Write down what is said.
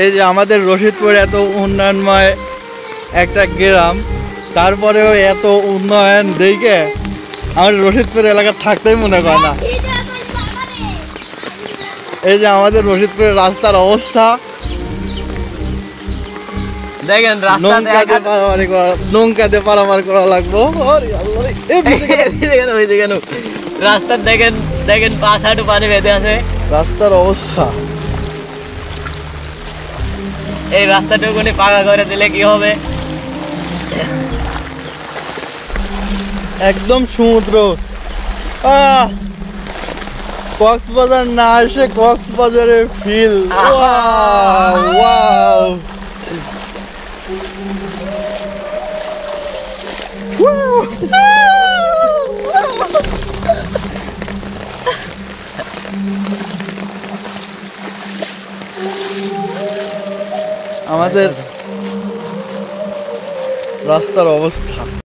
এই যে আমাদের রশিদপুর এত উন্নয়নময় একটা গ্রাম, তারপরেও এত উন্নয়ন দেখে আমার রশিদপুর এলাকা থাকতেই মনে করে না। এই যে আমাদের রশিদপুরের রাস্তার অবস্থা দেখেন, নৌকাতে পারাপার করা লাগবো। রাস্তা দেখেন, দেখেন পাঁচ হাঁটু পানি বেঁধে আছে। রাস্তার অবস্থা, এই রাস্তাটুকুনি পাকা করে দিলে কি হবে? একদম সমুদ্র। কক্সবাজার না এসে কক্সবাজারের ফিল। ওয়াও, আমাদের রাস্তার অবস্থা।